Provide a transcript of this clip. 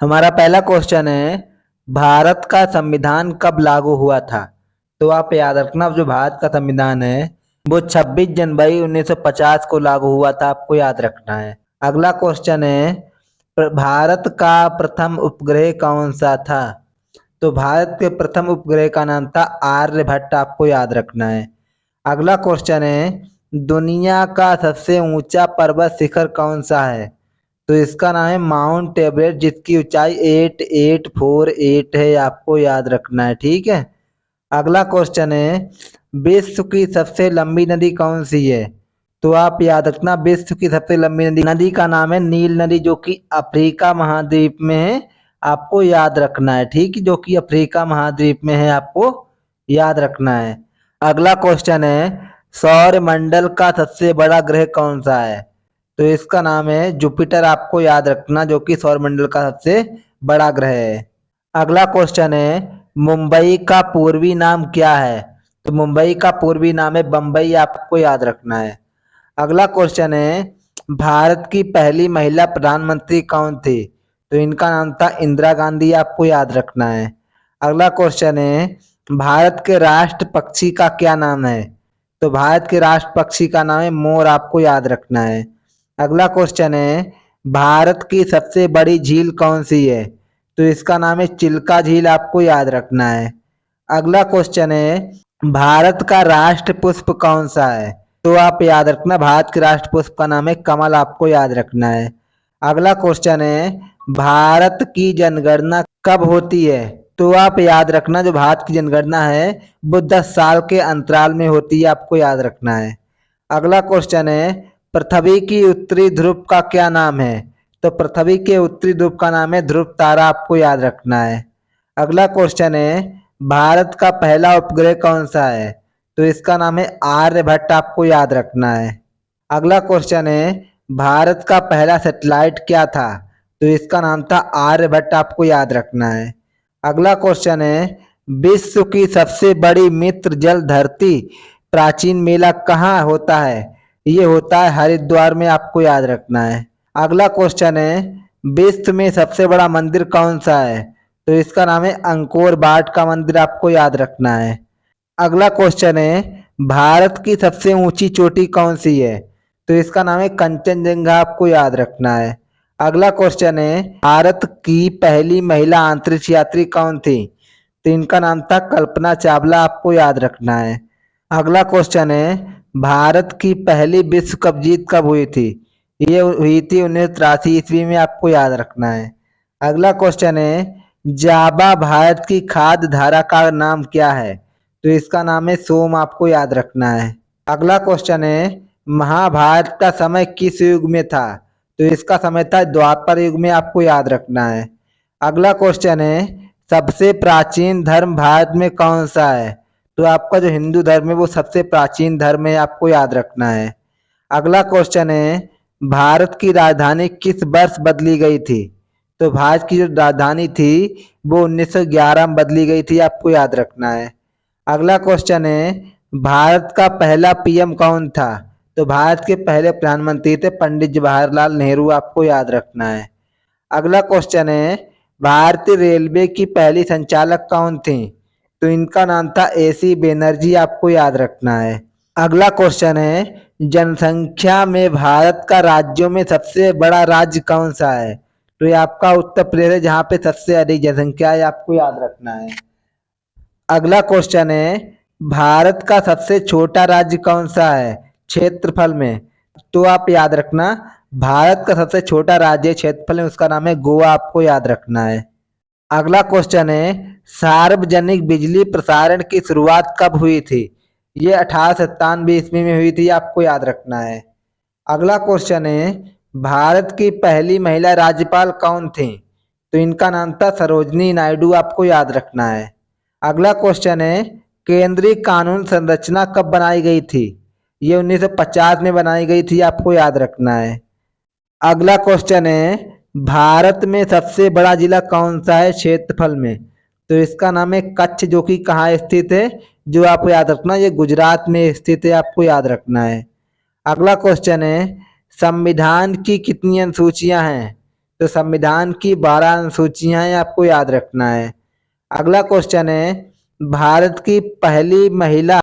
हमारा पहला क्वेश्चन है, भारत का संविधान कब लागू हुआ था? तो आप याद रखना, जो भारत का संविधान है वो 26 जनवरी 1950 को लागू हुआ था, आपको याद रखना है। अगला क्वेश्चन है, भारत का प्रथम उपग्रह कौन सा था? तो भारत के प्रथम उपग्रह का नाम था आर्यभट्ट, आपको याद रखना है। अगला क्वेश्चन है, दुनिया का सबसे ऊंचा पर्वत शिखर कौन सा है? तो इसका नाम है माउंट एवरेस्ट, जिसकी ऊंचाई 8848 है, आपको याद रखना है। ठीक है। अगला क्वेश्चन है, विश्व की सबसे लंबी नदी कौन सी है? तो आप याद रखना, विश्व की सबसे लंबी नदी का नाम है नील नदी, जो कि अफ्रीका महाद्वीप में है, आपको याद रखना है। ठीक, जो कि अफ्रीका महाद्वीप में है, आपको याद रखना है। अगला क्वेश्चन है, सौर मंडल का सबसे बड़ा ग्रह कौन सा है? तो इसका नाम है जुपिटर, आपको याद रखना, जो कि सौरमंडल का सबसे बड़ा ग्रह है। अगला क्वेश्चन है, मुंबई का पूर्वी नाम क्या है? तो मुंबई का पूर्वी नाम है बम्बई, आपको याद रखना है। अगला क्वेश्चन है, भारत की पहली महिला प्रधानमंत्री कौन थी? तो इनका नाम था इंदिरा गांधी, आपको याद रखना है। अगला क्वेश्चन है, भारत के राष्ट्र पक्षी का क्या नाम है? तो भारत के राष्ट्र पक्षी का नाम है मोर, आपको याद रखना है। अगला क्वेश्चन है, भारत की सबसे बड़ी झील कौन सी है? तो इसका नाम है चिल्का झील, आपको याद रखना है। अगला क्वेश्चन है, भारत का राष्ट्र पुष्प कौन सा है? तो आप याद रखना, भारत के राष्ट्र पुष्प का नाम है कमल, आपको याद रखना है। अगला क्वेश्चन है, भारत की जनगणना कब होती है? तो आप याद रखना, जो भारत की जनगणना है वो 10 साल के अंतराल में होती है, आपको याद रखना है। अगला क्वेश्चन है, पृथ्वी की उत्तरी ध्रुव का क्या नाम है? तो पृथ्वी के उत्तरी ध्रुव का नाम है ध्रुव तारा, आपको याद रखना है। अगला क्वेश्चन है, भारत का पहला उपग्रह कौन सा है? तो इसका नाम है आर्यभट्ट, आपको याद रखना है। अगला क्वेश्चन है, भारत का पहला सैटेलाइट क्या था? तो इसका नाम था आर्यभट्ट, आपको याद रखना है। अगला क्वेश्चन है, विश्व की सबसे बड़ी मित्र जल धरती प्राचीन मेला कहाँ होता है? ये होता है हरिद्वार में, आपको याद रखना है। अगला क्वेश्चन है, विश्व में सबसे बड़ा मंदिर कौन सा है? तो इसका नाम है अंकोर वाट का मंदिर, आपको याद रखना है। अगला क्वेश्चन है, भारत की सबसे ऊंची चोटी कौन सी है? तो इसका नाम है कंचनजंगा, आपको याद रखना है। अगला क्वेश्चन है, भारत की पहली महिला अंतरिक्ष यात्री कौन थी? तो इनका नाम था कल्पना चावला, आपको याद रखना है। अगला क्वेश्चन है, भारत की पहली विश्व कप जीत कब हुई थी? ये हुई थी 1983 ईस्वी में, आपको याद रखना है। अगला क्वेश्चन है, जावा भारत की खाद्य धारा का नाम क्या है? तो इसका नाम है सोम, आपको याद रखना है। अगला क्वेश्चन है, महाभारत का समय किस युग में था? तो इसका समय था द्वापर युग में, आपको याद रखना है। अगला क्वेश्चन है, सबसे प्राचीन धर्म भारत में कौन सा है? तो आपका जो हिंदू धर्म है वो सबसे प्राचीन धर्म है, आपको याद रखना है। अगला क्वेश्चन है, भारत की राजधानी किस वर्ष बदली गई थी? तो भारत की जो राजधानी थी वो 1911 में बदली गई थी, आपको याद रखना है। अगला क्वेश्चन है, भारत का पहला पीएम कौन था? तो भारत के पहले प्रधानमंत्री थे पंडित जवाहरलाल नेहरू, आपको याद रखना है। अगला क्वेश्चन है, भारतीय रेलवे की पहली संचालक कौन थी? तो इनका नाम था एसी बनर्जी, आपको याद रखना है। अगला क्वेश्चन है, जनसंख्या में भारत का राज्यों में सबसे बड़ा राज्य कौन सा है? तो ये आपका उत्तर प्रदेश है, जहाँ पे सबसे अधिक जनसंख्या है, आपको याद रखना है। अगला क्वेश्चन है, भारत का सबसे छोटा राज्य कौन सा है क्षेत्रफल में? तो आप याद रखना, भारत का सबसे छोटा राज्य क्षेत्रफल में उसका नाम है गोवा, आपको याद रखना है। अगला क्वेश्चन है, सार्वजनिक बिजली प्रसारण की शुरुआत कब हुई थी? ये 1897 ईस्वी में हुई थी, आपको याद रखना है। अगला क्वेश्चन है, भारत की पहली महिला राज्यपाल कौन थी? तो इनका नाम था सरोजनी नायडू, आपको याद रखना है। अगला क्वेश्चन है, केंद्रीय कानून संरचना कब बनाई गई थी? ये 1950 में बनाई गई थी, आपको याद रखना है। अगला क्वेश्चन है, भारत में सबसे बड़ा जिला कौन सा है क्षेत्रफल में? तो इसका नाम है कच्छ, जो कि कहाँ स्थित है? जो आपको याद रखना, ये गुजरात में स्थित है, आपको याद रखना है। अगला क्वेश्चन है, संविधान की कितनी अनुसूचियां हैं? तो संविधान की 12 अनुसूचियां हैं, आपको याद रखना है। अगला क्वेश्चन है, भारत की पहली महिला